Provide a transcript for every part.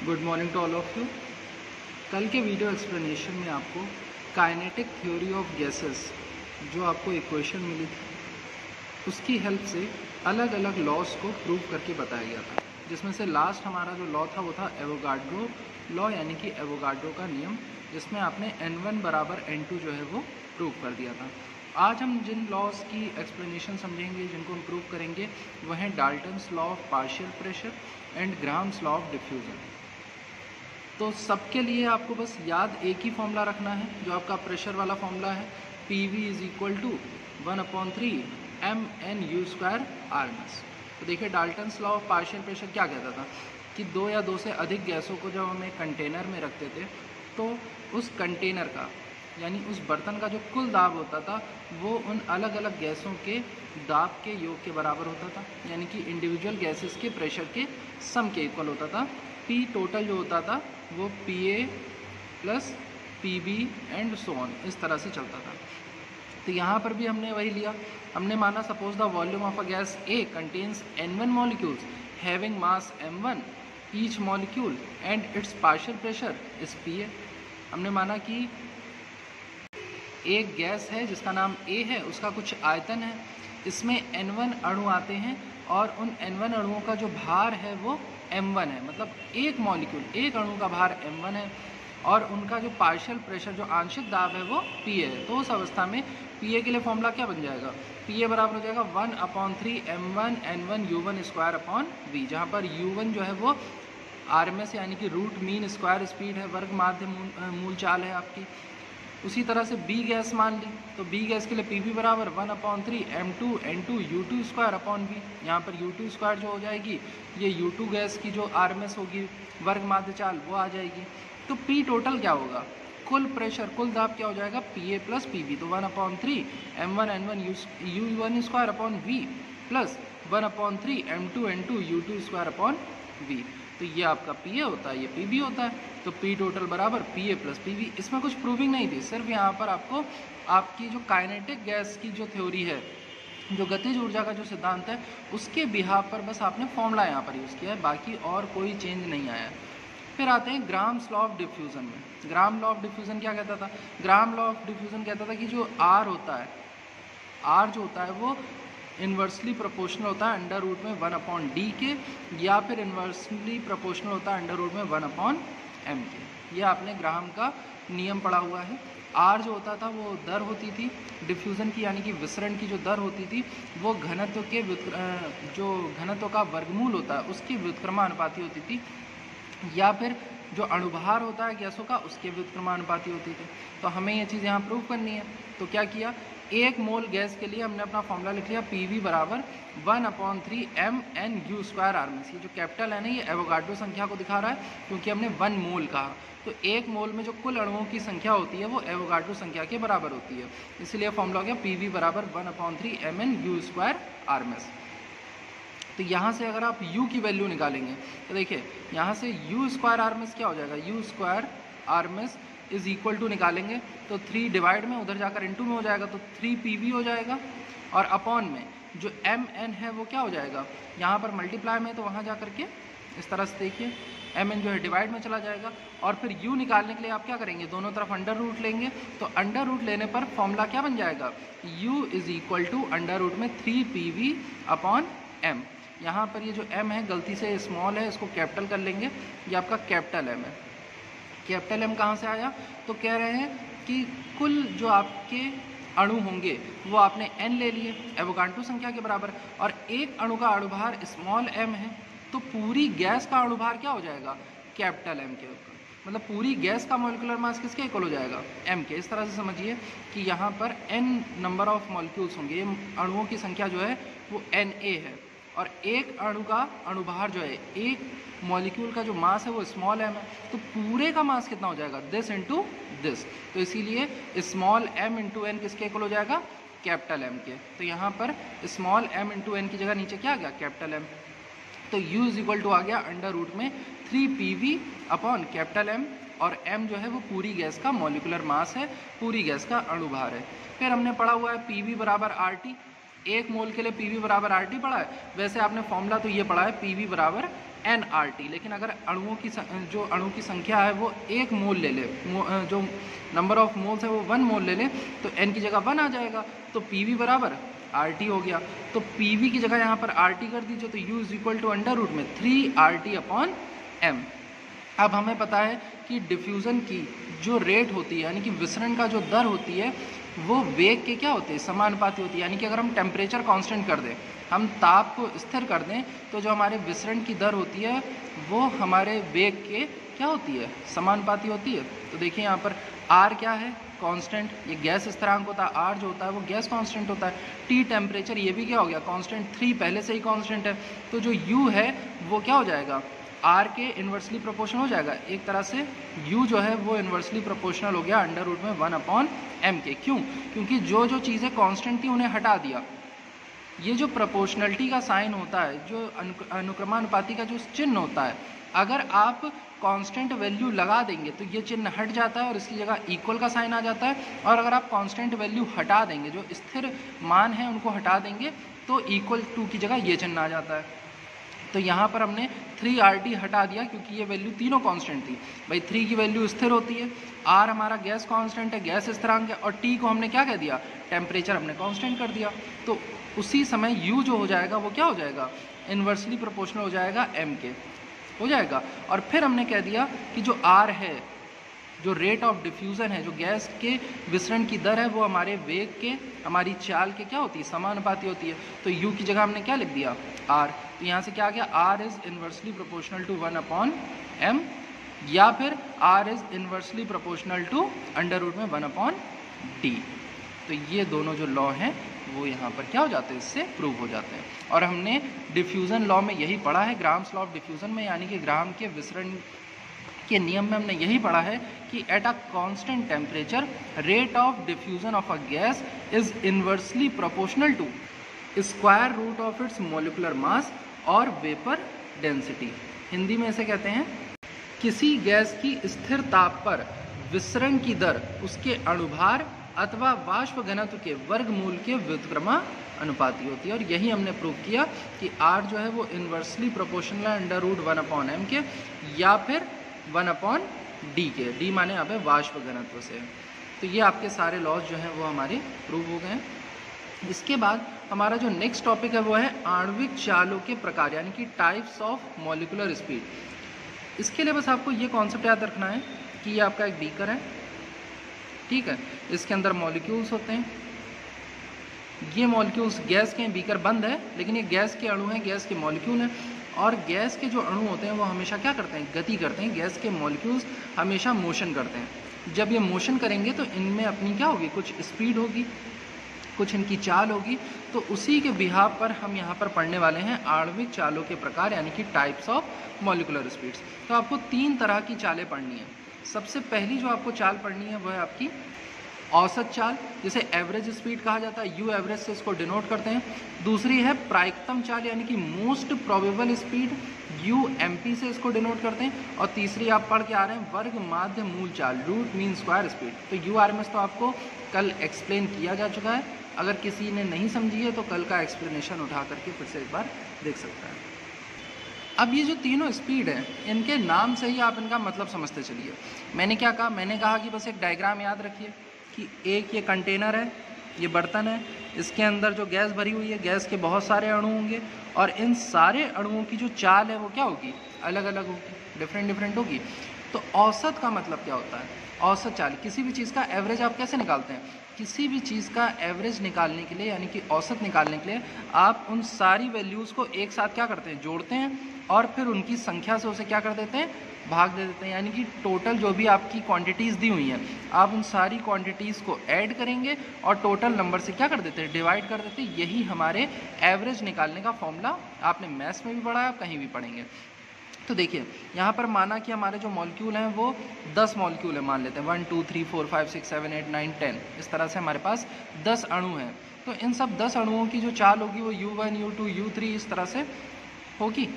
Good morning to all of you. कल के video explanation में आपको काइनेटिक थ्योरी ऑफ गैसेस जो आपको इक्वेशन मिली थी उसकी हेल्प से अलग अलग लॉस को प्रूव करके बताया गया था, जिसमें से लास्ट हमारा जो लॉ था वो था एवोगाड्रो लॉ, यानी कि एवोगाड्रो का नियम, जिसमें आपने N1 बराबर N2 जो है वो प्रूव कर दिया था। आज हम जिन लॉस की एक्सप्लेनेशन समझेंगे, जिनको हम प्रूव करेंगे, वह हैं Dalton's law of partial pressure and grams law of diffusion. तो सबके लिए आपको बस याद एक ही फॉर्मूला रखना है, जो आपका प्रेशर वाला फॉर्मूला है, PV is equal to 1/3 mnu² RMS। तो देखिए, Dalton's law of partial pressure क्या कहता था कि दो या दो से अधिक गैसों को जब हम एक कंटेनर में रखते थे तो उस कंटेनर का, यानी उस बर्तन का जो कुल दाब होता था वो उन अलग अलग गैसों के दाब के योग के बराबर होता था, यानी कि इंडिविजुअल गैसेस के प्रेशर के सम के इक्वल होता था। P टोटल जो होता था वो PA plus PB and so on, इस तरह से चलता था। तो यहाँ पर भी हमने वही लिया। हमने माना suppose the volume of a gas A contains N1 molecules having mass M1 each molecule and it's partial pressure is PA। हमने माना कि एक गैस है जिसका नाम A है, उसका कुछ आयतन है, इसमें N1 अणु आते हैं और उन N1 अणुओं का जो भार है वो M1 है, मतलब एक मॉलिक्यूल, एक अणु का भार M1 है और उनका जो पार्शियल प्रेशर, जो आंशिक दाब है वो PA है। तो उस अवस्था में PA के लिए फॉर्मूला क्या बन जाएगा? PA बराबर हो जाएगा 1/3 m1 n1 u1² v, जहाँ पर u1 जो है वो RMS यानी कि रूट मीन स्क्वायर स्पीड है, वर्ग माध्य मूल चाल है आपकी। उसी तरह से B गैस मान ली, तो B गैस के लिए PV बराबर 1/3 m2 n2 u2² v। यहाँ पर u2² जो हो जाएगी ये u2 गैस की जो RMS होगी, वर्ग माध्य चाल, वो आ जाएगी। तो P टोटल क्या होगा? कुल प्रेशर, कुल दाब क्या हो जाएगा? PA plus PB। तो 1/3 m1 n1 u1² v plus 1/3 m2 n2 u2² v। तो ये आपका PA होता है, ये PB होता है। तो P टोटल बराबर PA प्लस PB। इसमें कुछ प्रूविंग नहीं थी, सिर्फ यहाँ पर आपको आपकी जो काइनेटिक गैस की जो थ्योरी है, जो गतिज ऊर्जा का जो सिद्धांत है, उसके बिहाफ पर बस आपने फॉर्मूला यहाँ पर यूज़ किया है, बाकी और कोई चेंज नहीं आया है। फिर आते हैं ग्राम्स लॉ ऑफ डिफ्यूज़न में। ग्राम लॉ ऑफ डिफ्यूज़न क्या कहता था? ग्राम लॉ ऑफ डिफ्यूज़न कहता था कि जो R होता है, R जो होता है वो इन्वर्सली प्रोपोर्शनल होता है अंडर रूट में 1/d के, या फिर इन्वर्सली प्रोपोर्शनल होता है अंडर रूट में 1/m के। ये आपने ग्राम का नियम पढ़ा हुआ है। R जो होता था वो दर होती थी डिफ्यूज़न की, यानी कि विसरण की जो दर होती थी वो घनत्व के जो घनत्व का वर्गमूल होता है उसकी व्युत्क्रमानुपाती होती थी, या फिर जो अणुभार होता है गैसों का उसके व्युत्क्रमानुपाती होती थी। तो हमें ये चीज़ यहाँ प्रूव करनी है। तो क्या किया, एक मोल गैस के लिए हमने अपना फॉर्मूला लिख लिया, PV बराबर 1/3 mnu² RMS। ये जो कैपिटल है ना, ये एवोगाड्रो संख्या को दिखा रहा है, क्योंकि हमने 1 मोल कहा। तो एक मोल में जो कुल अणुओं की संख्या होती है वो एवोगाड्रो संख्या के बराबर होती है, इसलिए फॉर्मूला हो गया PV बराबर 1/3 mnu² RMS। तो यहाँ से अगर आप U की वैल्यू निकालेंगे तो देखिए, यहाँ से u² RMS क्या हो जाएगा? u² RMS is equal to निकालेंगे तो 3 डिवाइड में, उधर जाकर इनटू में हो जाएगा, तो 3 PV हो जाएगा, और अपॉन में जो mn है वो क्या हो जाएगा? यहाँ पर मल्टीप्लाई में, तो वहाँ जा करके इस तरह से देखिए mn जो है डिवाइड में चला जाएगा। और फिर u निकालने के लिए आप क्या करेंगे? दोनों तरफ अंडर रूट लेंगे, तो अंडर रूट लेने पर फॉर्मूला क्या बन जाएगा? u is equal to under root में 3 PV/m। यहाँ पर ये जो m है गलती से स्मॉल है, इसको कैपिटल कर लेंगे, ये आपका कैपिटल M है। कैपिटल M कहाँ से आया? तो कह रहे हैं कि कुल जो आपके अणु होंगे वो आपने n ले लिए एवोगाड्रो संख्या के बराबर, और एक अणु का अणुभार स्मॉल m है, तो पूरी गैस का अणुभार क्या हो जाएगा? कैपिटल M के ऊपर, मतलब पूरी गैस का मॉलिक्यूलर मास किसके इक्वल हो जाएगा? m के। इस तरह से समझिए कि यहाँ पर n नंबर ऑफ मॉलिक्यूल्स होंगे, ये अणुओं की संख्या जो है वो Na है, और एक अणु का अणुभार जो है, एक मॉलिक्यूल का जो मास है वो स्मॉल m है, तो पूरे का मास कितना हो जाएगा? This into this. तो इसीलिए स्मॉल m इंटू n किसके इक्वल हो जाएगा? कैपिटल M के। तो यहाँ पर स्मॉल m इंटू n की जगह नीचे क्या आ गया? Capital M। तो u इज इक्वल टू आ गया अंडर रूट में 3 PV/ कैपिटल M, और m जो है वो पूरी गैस का मॉलिक्यूलर मास है, पूरी गैस का अणुभार है। फिर हमने पढ़ा हुआ है PV बराबर RT। 1 मोल के लिए PV बराबर RT पढ़ा है, वैसे आपने फॉर्मूला तो ये पढ़ा है PV बराबर nRT। लेकिन अगर अणुओं की जो अणु की संख्या है वो 1 मोल ले ले, जो नंबर ऑफ मोल्स है वो 1 मोल ले ले, तो n की जगह 1 आ जाएगा, तो PV बराबर RT हो गया। तो PV की जगह यहाँ पर RT कर दीजिए, तो U is equal to under root में 3RT/m। अब हमें पता है कि डिफ्यूज़न की जो रेट होती है, यानी कि विसरण का जो दर होती है, वो वेग के क्या होते हैं, समानुपाती होती है। यानी कि अगर हम टेम्परेचर कांस्टेंट कर दें, हम ताप को स्थिर कर दें, तो जो हमारे विसरण की दर होती है वो हमारे वेग के क्या होती है, समानुपाती होती है। तो देखिए यहाँ पर R क्या है, कांस्टेंट, ये गैस स्थिरांक होता है, R जो होता है वो गैस कांस्टेंट होता है। T टेम्परेचर, ये भी क्या हो गया, कांस्टेंट, 3 पहले से ही कांस्टेंट है। तो जो U है वो क्या हो जाएगा, R के इन्वर्सली प्रोपोर्शनल हो जाएगा। एक तरह से U जो है वो इन्वर्सली प्रोपोर्शनल हो गया अंडर रूट में 1/m के। क्यों? क्योंकि जो जो चीज़ें कांस्टेंट थी उन्हें हटा दिया। ये जो प्रोपोर्शनलिटी का साइन होता है, जो अनुक्रमानुपाती का जो चिन्ह होता है, अगर आप कांस्टेंट वैल्यू लगा देंगे तो ये चिन्ह हट जाता है और इसकी जगह इक्वल का साइन आ जाता है। और अगर आप कांस्टेंट वैल्यू हटा देंगे, जो स्थिर मान है उनको हटा देंगे, तो इक्वल टू की जगह ये चिन्ह आ जाता है। तो यहाँ पर हमने 3RT हटा दिया क्योंकि ये वैल्यू तीनों कांस्टेंट थी। भाई 3 की वैल्यू स्थिर होती है, R हमारा गैस कांस्टेंट है, गैस स्थिरांक है, और T को हमने क्या कह दिया, टेम्परेचर हमने कांस्टेंट कर दिया। तो उसी समय U जो हो जाएगा वो क्या हो जाएगा, इन्वर्सली प्रोपोर्शनल हो जाएगा M के, हो जाएगा। और फिर हमने कह दिया कि जो R है, जो रेट ऑफ डिफ्यूज़न है, जो गैस के विसरण की दर है, वो हमारे वेग के, हमारी चाल के क्या होती है, समानुपाती होती है। तो U की जगह हमने क्या लिख दिया, R। तो यहाँ से क्या आ गया, R is inversely proportional to 1/m, या फिर R is inversely proportional to under root में 1/d। तो ये दोनों जो लॉ हैं वो यहाँ पर क्या हो जाते हैं, इससे प्रूव हो जाते हैं। और हमने डिफ्यूज़न लॉ में यही पढ़ा है, ग्राम्स लॉ ऑफ डिफ्यूज़न में, यानी कि ग्राम के विसरण के नियम में हमने यही पढ़ा है कि at a constant temperature rate of diffusion of a gas is inversely proportional to square root of its molecular mass और वेपर डेंसिटी। हिंदी में इसे कहते हैं, किसी गैस की स्थिर ताप पर विसरण की दर उसके अणुभार अथवा वाष्प घनत्व के वर्गमूल के व्युत्क्रमानुपाती होती है। और यही हमने प्रूव किया कि R जो है वो इन्वर्सली प्रोपोर्शनल है अंडर रूट 1/m के, या फिर 1/d के, d माने यहाँ पे वाष्प घनत्व से। तो ये आपके सारे लॉज जो हैं वो हमारे प्रूव हो गए हैं। इसके बाद हमारा जो नेक्स्ट टॉपिक है वो है आणविक चालों के प्रकार, यानी कि टाइप्स ऑफ मॉलिक्यूलर स्पीड। इसके लिए बस आपको ये कॉन्सेप्ट याद रखना है कि ये आपका एक बीकर है, ठीक है, इसके अंदर मॉलिक्यूल्स होते हैं। ये मॉलिक्यूल्स गैस के, बीकर बंद है लेकिन ये गैस के अणु हैं, गैस के मॉलिक्यूल हैं। और गैस के जो अणु होते हैं वो हमेशा क्या करते हैं, गति करते हैं। गैस के मॉलिक्यूल्स हमेशा मोशन करते हैं। जब ये मोशन करेंगे तो इनमें अपनी क्या होगी, कुछ स्पीड होगी, कुछ इनकी चाल होगी। तो उसी के बिहाव पर हम यहाँ पर पढ़ने वाले हैं आणविक चालों के प्रकार, यानी कि टाइप्स ऑफ मॉलिक्यूलर स्पीड्स। तो आपको 3 तरह की चालें पढ़नी है। सबसे पहली जो आपको चाल पढ़नी है वो है आपकी औसत चाल, जिसे एवरेज स्पीड कहा जाता है, U एवरेज से इसको डिनोट करते हैं। दूसरी है प्रायिकतम चाल, यानी कि मोस्ट प्रोबेबल स्पीड, UMP से इसको डिनोट करते हैं। और तीसरी आप पढ़ के आ रहे हैं वर्ग माध्य मूल चाल, रूट मीन स्क्वायर स्पीड। तो URMS तो आपको कल एक्सप्लेन किया जा चुका है, अगर किसी ने नहीं समझी है तो कल का एक्सप्लेनेशन उठा करके फिर से एक बार देख सकता है। अब ये जो तीनों स्पीड है, इनके नाम से ही आप इनका मतलब समझते चलिए। मैंने क्या कहा, मैंने कहा कि बस एक डायग्राम याद रखिए कि एक ये कंटेनर है, ये बर्तन है, इसके अंदर जो गैस भरी हुई है, गैस के बहुत सारे अणु होंगे, और इन सारे अणुओं की जो चाल है वो क्या होगी, अलग अलग होगी, डिफरेंट होगी। तो औसत का मतलब क्या होता है, औसत चाल, किसी भी चीज़ का एवरेज आप कैसे निकालते हैं, किसी भी चीज़ का एवरेज निकालने के लिए, यानी कि औसत निकालने के लिए आप उन सारी वैल्यूज़ को एक साथ क्या करते हैं, जोड़ते हैं, और फिर उनकी संख्या से उसे क्या कर देते हैं, भाग दे देते हैं। यानी कि टोटल जो भी आपकी क्वांटिटीज़ दी हुई हैं, आप उन सारी क्वांटिटीज़ को ऐड करेंगे और टोटल नंबर से क्या कर देते हैं, डिवाइड कर देते हैं। यही हमारे एवरेज निकालने का फॉर्मूला आपने मैथ्स में भी पढ़ा है, आप कहीं भी पढ़ेंगे। तो देखिए यहाँ पर माना कि हमारे जो मॉलिक्यूल हैं वो 10 मॉलिक्यूल है, मान लेते हैं 1 2 3 4 5 6 7 8 9 10, इस तरह से हमारे पास 10 अणु हैं। तो इन सब 10 अणुओं की जो चाल होगी वो U1 U2 U3 इस तरह से होगी।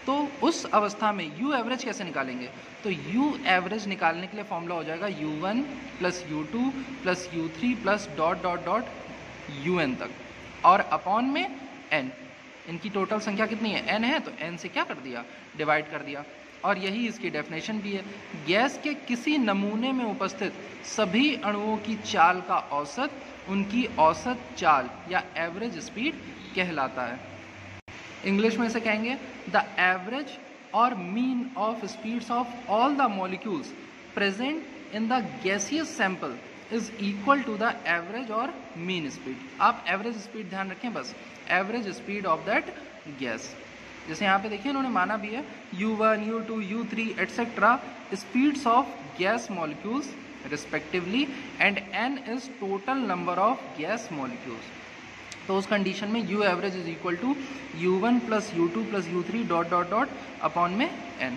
तो उस अवस्था में U एवरेज कैसे निकालेंगे, तो U एवरेज निकालने के लिए फॉर्मूला हो जाएगा U1 + U2 + U3 + ... UN तक। और अपॉन में n, इनकी टोटल संख्या कितनी है, n है, तो n से क्या कर दिया, डिवाइड कर दिया। और यही इसकी डेफिनेशन भी है, गैस के किसी नमूने में उपस्थित सभी अणुओं की चाल का औसत उनकी औसत चाल या एवरेज स्पीड कहलाता है। इंग्लिश में से कहेंगे the average or mean of speeds of all the molecules present in the gaseous sample is equal to the average or mean speed. आप एवरेज स्पीड ध्यान रखें, बस average speed of that gas. जैसे यहाँ पे देखिए इन्होंने माना भी है U1, U2, U3 etcetera speeds of gas molecules respectively and n is total number of gas molecules. तो उस कंडीशन में U average is equal to U1 plus U2 plus U3 dot dot dot upon में n।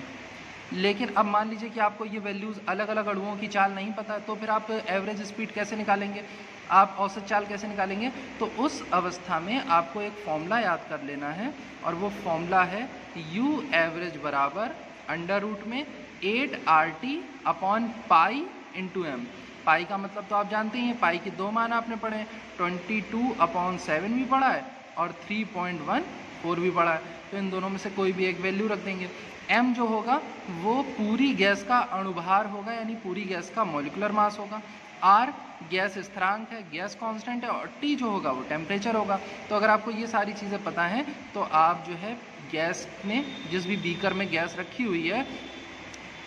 लेकिन अब मान लीजिए कि आपको ये वैल्यूज़ अलग अलग अणुओं की चाल नहीं पता है, तो फिर आप एवरेज स्पीड कैसे निकालेंगे, आप औसत चाल कैसे निकालेंगे? तो उस अवस्था में आपको एक फॉर्मूला याद कर लेना है, और वो फॉर्मूला है U एवरेज बराबर अंडर रूट में 8RT upon pi into m। पाई का मतलब तो आप जानते ही हैं, पाई के दो मान आपने पढ़े, 22/7 भी पढ़ा है और 3.14 भी पढ़ा है। तो इन दोनों में से कोई भी एक वैल्यू रख देंगे। m जो होगा वो पूरी गैस का अणुभार होगा, यानी पूरी गैस का मॉलिक्यूलर मास होगा। r गैस स्थिरांक है, गैस कांस्टेंट है, और t जो होगा वो टेम्परेचर होगा। तो अगर आपको ये सारी चीज़ें पता हैं तो आप जो है गैस में, जिस भी बीकर में गैस रखी हुई है,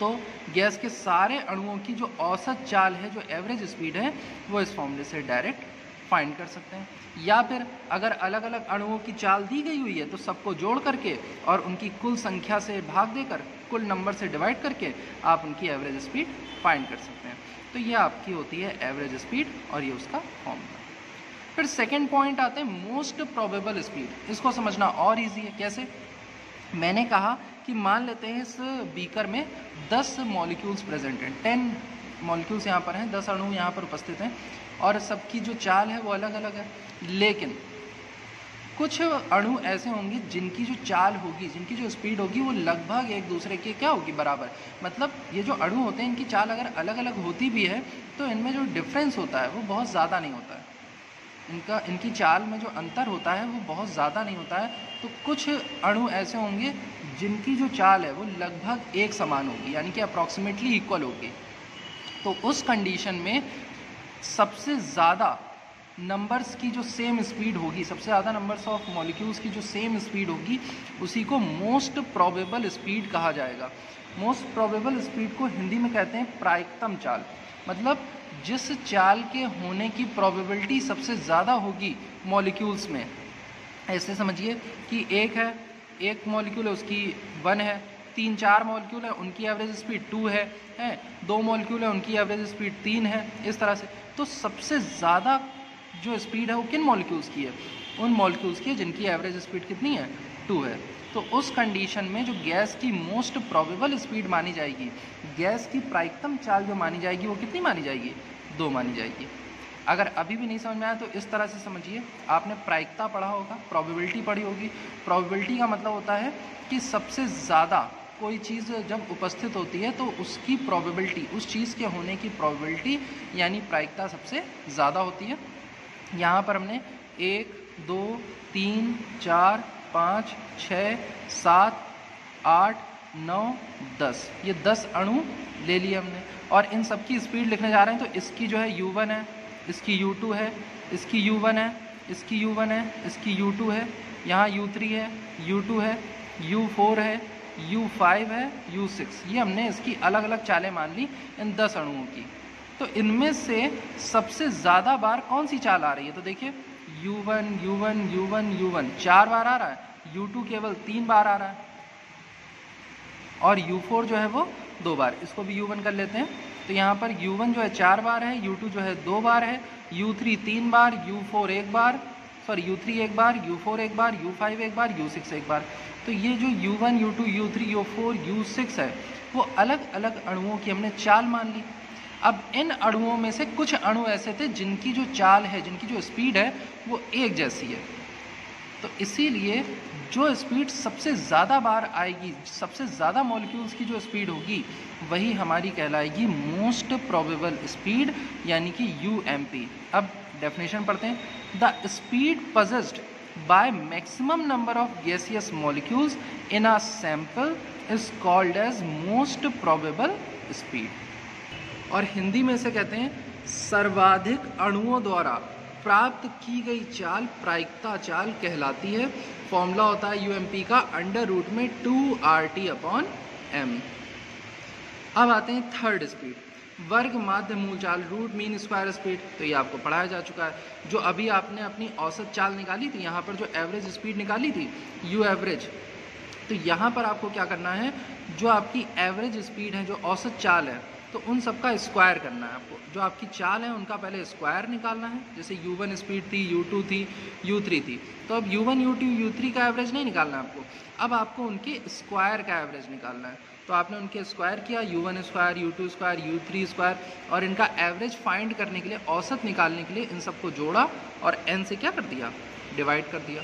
तो गैस के सारे अणुओं की जो औसत चाल है, जो एवरेज स्पीड है, वो इस फॉर्मूले से डायरेक्ट फाइंड कर सकते हैं। या फिर अगर अलग अलग अणुओं की चाल दी गई हुई है तो सबको जोड़ करके और उनकी कुल संख्या से भाग देकर, कुल नंबर से डिवाइड करके आप उनकी एवरेज स्पीड फाइंड कर सकते हैं। तो ये आपकी होती है एवरेज स्पीड, और ये उसका फॉर्मूला। फिर सेकेंड पॉइंट आते हैं मोस्ट प्रोबेबल स्पीड। इसको समझना और ईजी है। कैसे? मैंने कहा कि मान लेते हैं इस बीकर में 10 मॉलिक्यूल्स प्रेजेंट हैं, 10 मॉलिक्यूल्स यहाँ पर हैं, 10 अणु यहाँ पर उपस्थित हैं, और सबकी जो चाल है वो अलग अलग है। लेकिन कुछ अणु ऐसे होंगे जिनकी जो चाल होगी, जिनकी जो स्पीड होगी, वो लगभग एक दूसरे के क्या होगी, बराबर। मतलब ये जो अणु होते हैं, इनकी चाल अगर अलग अलग होती भी है तो इनमें जो डिफरेंस होता है वो बहुत ज़्यादा नहीं होता है। इनकी चाल में जो अंतर होता है वो बहुत ज़्यादा नहीं होता है। तो कुछ अणु ऐसे होंगे जिनकी जो चाल है वो लगभग एक समान होगी, यानी कि अप्रॉक्सीमेटली इक्वल होगी। तो उस कंडीशन में सबसे ज़्यादा नंबर्स की जो सेम स्पीड होगी, सबसे ज़्यादा नंबर्स ऑफ मॉलिक्यूल्स की जो सेम स्पीड होगी, उसी को मोस्ट प्रोबेबल स्पीड कहा जाएगा। मोस्ट प्रोबेबल स्पीड को हिंदी में कहते हैं प्रायिकतम चाल। मतलब जिस चाल के होने की प्रोबेबिलिटी सबसे ज़्यादा होगी मॉलिक्यूल्स में। ऐसे समझिए कि एक मॉलिक्यूल है, उसकी 1 है, 3-4 मॉलिक्यूल है, उनकी एवरेज स्पीड 2 है, 2 मॉलिक्यूल है, उनकी एवरेज स्पीड 3 है, इस तरह से। तो सबसे ज़्यादा जो स्पीड है वो किन मॉलिक्यूल्स की है? उन मॉलिक्यूल्स की है जिनकी एवरेज स्पीड कितनी है, 2 है। तो उस कंडीशन में जो गैस की मोस्ट प्रोबेबल स्पीड मानी जाएगी, गैस की प्रायिकतम चाल जो मानी जाएगी, वो कितनी मानी जाएगी, 2 मानी जाएगी। अगर अभी भी नहीं समझ में आया तो इस तरह से समझिए, आपने प्रायिकता पढ़ा होगा, प्रोबेबिलिटी पढ़ी होगी। प्रोबेबिलिटी का मतलब होता है कि सबसे ज़्यादा कोई चीज़ जब उपस्थित होती है तो उसकी प्रोबेबिलिटी, उस चीज़ के होने की प्रोबेबिलिटी यानी प्रायिकता सबसे ज़्यादा होती है। यहाँ पर हमने 1, 2, 3, 4, 5, 6, 7, 8, 9, 10, ये 10 अणु ले लिए हमने, और इन सब की स्पीड लिखने जा रहे हैं। तो इसकी जो है U1 है, इसकी U2 है, इसकी U1 है, इसकी U1 है, इसकी U2 है, यहाँ U3 है, U2 है, U4 है, U5 है, U6। ये हमने इसकी अलग अलग चालें मान ली इन 10 अणुओं की। तो इनमें से सबसे ज़्यादा बार कौन सी चाल आ रही है? तो देखिए U1, U1, U1, U1 4 बार आ रहा है, U2 केवल 3 बार आ रहा है, और U4 जो है वो 2 बार। इसको भी U1 कर लेते हैं। तो यहाँ पर U1 जो है 4 बार है, U2 जो है 2 बार है, U3 3 बार, U4 1 बार, U3 1 बार, U4 1 बार, U5 1 बार, U6 1 बार। तो ये जो U1, U2, U3, U4, U6 है, वो अलग अलग अणुओं की हमने चाल मान ली। अब इन अणुओं में से कुछ अणु ऐसे थे जिनकी जो चाल है, जिनकी जो स्पीड है, वो एक जैसी है। तो इसीलिए जो स्पीड सबसे ज़्यादा बार आएगी, सबसे ज़्यादा मॉलिक्यूल्स की जो स्पीड होगी, वही हमारी कहलाएगी मोस्ट प्रोबेबल स्पीड, यानी कि UMP। अब डेफिनेशन पढ़ते हैं। The speed possessed by maximum number of gaseous molecules in a sample is called as most probable speed। और हिंदी में इसे कहते हैं सर्वाधिक अणुओं द्वारा प्राप्त की गई चाल प्रायिकता चाल कहलाती है। फॉर्मूला होता है यूएमपी का अंडर रूट में 2RT/m। अब आते हैं थर्ड स्पीड, वर्ग माध्य मूल चाल, रूट मीन स्क्वायर स्पीड। तो ये आपको पढ़ाया जा चुका है। जो अभी आपने अपनी औसत चाल निकाली थी, यहाँ पर जो एवरेज स्पीड निकाली थी यू एवरेज, तो यहाँ पर आपको क्या करना है, जो आपकी एवरेज स्पीड है, जो औसत चाल है, तो उन सबका स्क्वायर करना है आपको। जो आपकी चाल है उनका पहले स्क्वायर निकालना है। जैसे U1 स्पीड थी, U2 थी, U3 थी, तो अब U1 U2 U3 का एवरेज नहीं निकालना है आपको, अब आपको उनके स्क्वायर का एवरेज निकालना है। तो आपने उनके स्क्वायर किया, U1 square, U2 square, U3 square, और इनका एवरेज फाइंड करने के लिए, औसत निकालने के लिए इन सबको जोड़ा और n से क्या कर दिया, डिवाइड कर दिया,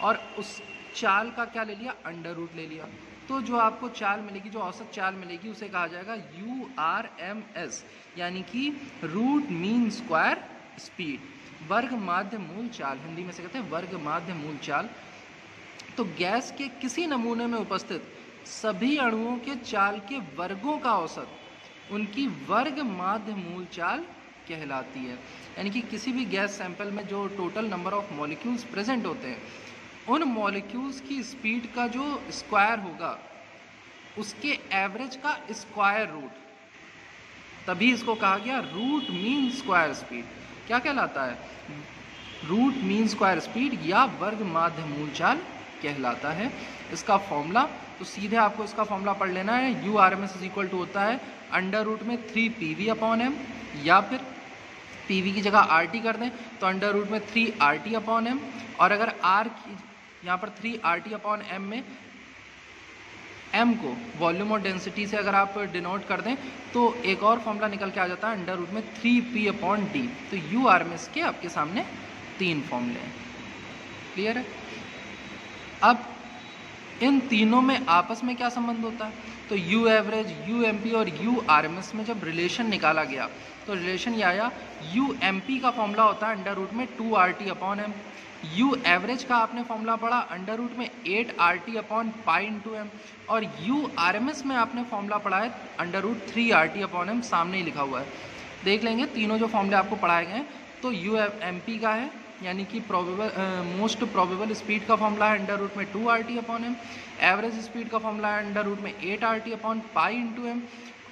और उस चाल का क्या ले लिया, अंडर रूट ले लिया। तो जो आपको चाल मिलेगी, जो औसत चाल मिलेगी, उसे कहा जाएगा URMS, यानी कि रूट मीन स्क्वायर स्पीड, वर्ग माध्य मूल चाल। हिंदी में से कहते हैं वर्ग माध्य मूल चाल। तो गैस के किसी नमूने में उपस्थित सभी अणुओं के चाल के वर्गों का औसत उनकी वर्ग माध्य मूल चाल कहलाती है। यानी कि किसी भी गैस सैंपल में जो total number of molecules present होते हैं, उन मॉलिक्यूल्स की स्पीड का जो स्क्वायर होगा, उसके एवरेज का स्क्वायर रूट, तभी इसको कहा गया रूट मीन स्क्वायर स्पीड। क्या कहलाता है, रूट मीन स्क्वायर स्पीड या वर्ग माध्य मूल चाल कहलाता है। इसका फॉर्मूला, तो सीधे आपको इसका फॉर्मूला पढ़ लेना है। URMS इज इक्वल टू होता है अंडर रूट में 3PV/m, या फिर PV की जगह RT कर दें तो अंडर रूट में 3RT/m, और अगर R की यहाँ पर 3RT/m में m को वॉल्यूम और डेंसिटी से अगर आप डिनोट कर दें तो एक और फॉर्मूला निकल के आ जाता है अंडर रूट में 3P/d। तो URMS के आपके सामने 3 फॉर्मूले हैं। क्लियर है। अब इन तीनों में आपस में क्या संबंध होता है, तो U एवरेज, UMP और URMS में जब रिलेशन निकाला गया तो रिलेशन ये आया, UMP का फॉर्मूला होता है अंडर रूट में 2RT/m, U एवरेज का आपने फॉर्मूला पढ़ा अंडर रूट में 8RT/π/m, और URMS में आपने फॉर्मूला पढ़ा है अंडर रूट 3RT/m, सामने ही लिखा हुआ है। देख लेंगे तीनों जो फॉर्मूले आपको पढ़ाए गए हैं। तो UMP का है, यानी कि मोस्ट प्रोबेबल स्पीड का फॉर्मूला है अंडर रूट में 2RT/m, एवरेज स्पीड का फॉर्मूला है अंडर रूट में 8RT/π/m,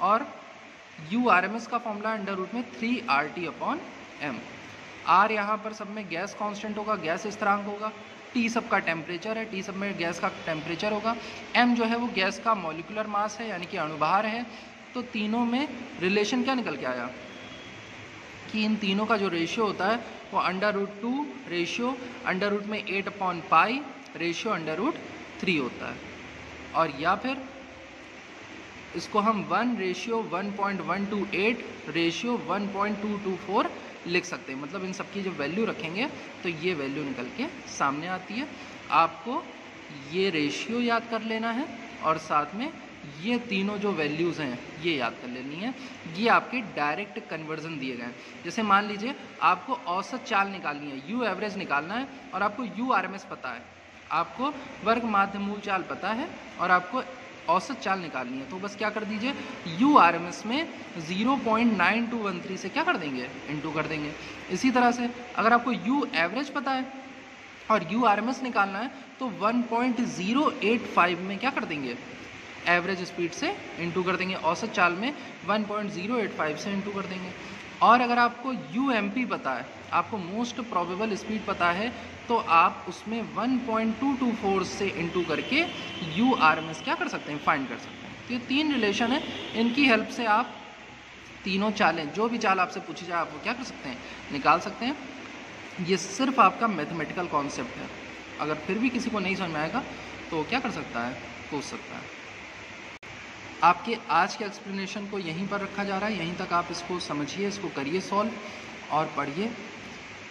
और URMS का फॉर्मूला है अंडर रूट में 3RT/m। R यहाँ पर सब में गैस कांस्टेंट होगा, गैस स्थिरांक होगा, T सब का टेम्परेचर है, T सब में गैस का टेम्परेचर होगा, M जो है वो गैस का मॉलिक्यूलर मास है, यानी कि अणुभार है। तो तीनों में रिलेशन क्या निकल के आया कि इन तीनों का जो रेशियो होता है वो under root 2 ratio under root में 8/π रेशियो अंडर रूट 3 होता है। और या फिर इसको हम 1:1.128 रेशियो 1.224 लिख सकते हैं। मतलब इन सब की जो वैल्यू रखेंगे तो ये वैल्यू निकल के सामने आती है। आपको ये रेशियो याद कर लेना है और साथ में ये तीनों जो वैल्यूज़ हैं ये याद कर लेनी है। ये आपके डायरेक्ट कन्वर्जन दिए गए हैं। जैसे मान लीजिए आपको औसत चाल निकालनी है, यू एवरेज निकालना है, और आपको URMS पता है, आपको वर्ग माध्य मूल चाल पता है, और आपको औसत चाल निकालनी है। तो बस क्या कर दीजिए, URMS में 0.9213 से क्या कर देंगे, इनटू कर देंगे। इसी तरह से अगर आपको U एवरेज पता है और URMS निकालना है तो 1.085 में क्या कर देंगे, एवरेज स्पीड से इनटू कर देंगे। औसत चाल में 1.085 से इनटू कर देंगे। और अगर आपको UMP पता है, आपको मोस्ट प्रोबेबल स्पीड पता है, तो आप उसमें 1.224 से इनटू करके URMS क्या कर सकते हैं, फाइंड कर सकते हैं। तो ये 3 रिलेशन है, इनकी हेल्प से आप तीनों चालें, जो भी चाल आपसे पूछी जाए, आप वो क्या कर सकते हैं, निकाल सकते हैं। ये सिर्फ आपका मैथमेटिकल कॉन्सेप्ट है। अगर फिर भी किसी को नहीं समझ में आएगा तो क्या कर सकता है, पूछ सकता है। आपके आज के एक्सप्लेनेशन को यहीं पर रखा जा रहा है, यहीं तक आप इसको समझिए, इसको करिए सॉल्व और पढ़िए।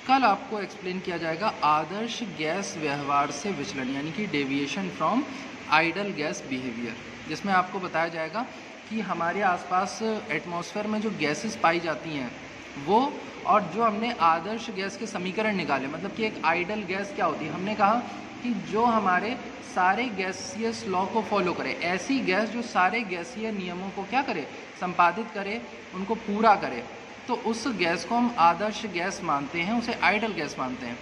कल आपको एक्सप्लेन किया जाएगा आदर्श गैस व्यवहार से विचलन, यानी कि deviation from idol gas behaviour, जिसमें आपको बताया जाएगा कि हमारे आसपास एटमॉस्फेयर में जो गैसेस पाई जाती हैं वो, और जो हमने आदर्श गैस के समीकरण निकाले, मतलब कि एक आइडल गैस क्या होती है, हमने कहा कि जो हमारे सारे गैसियस लॉ को फॉलो करे, ऐसी गैस जो सारे गैसीय नियमों को क्या करे, संपादित करे, उनको पूरा करे, तो उस गैस को हम आदर्श गैस मानते हैं, उसे आइडल गैस मानते हैं।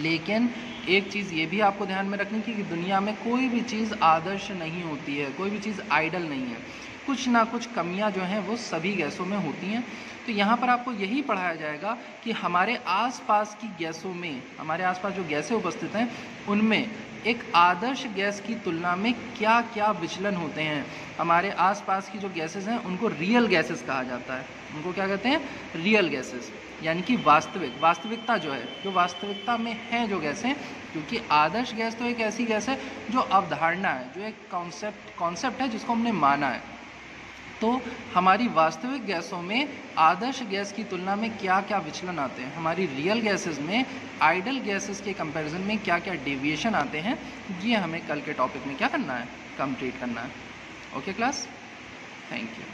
लेकिन एक चीज़ ये भी आपको ध्यान में रखनी कि दुनिया में कोई भी चीज़ आदर्श नहीं होती है, कोई भी चीज़ आइडल नहीं है, कुछ ना कुछ कमियां जो हैं वो सभी गैसों में होती हैं। तो यहाँ पर आपको यही पढ़ाया जाएगा कि हमारे आसपास की गैसों में, हमारे आसपास जो गैसें उपस्थित हैं उनमें एक आदर्श गैस की तुलना में क्या क्या विचलन होते हैं। हमारे आसपास की जो गैसेस हैं उनको रियल गैसेस कहा जाता है। उनको क्या कहते हैं? रियल गैसेस, यानी कि वास्तविकता जो है, जो वास्तविकता में है जो गैसें, क्योंकि आदर्श गैस तो एक ऐसी गैस है जो अवधारणा है, जो एक कॉन्सेप्ट है जिसको हमने माना है। तो हमारी वास्तविक गैसों में आदर्श गैस की तुलना में क्या क्या विचलन आते हैं, हमारी रियल गैसेस में आइडल गैसेस के कंपैरिजन में क्या क्या डेविएशन आते हैं, ये हमें कल के टॉपिक में क्या करना है, कंप्लीट करना है। Okay class, thank you.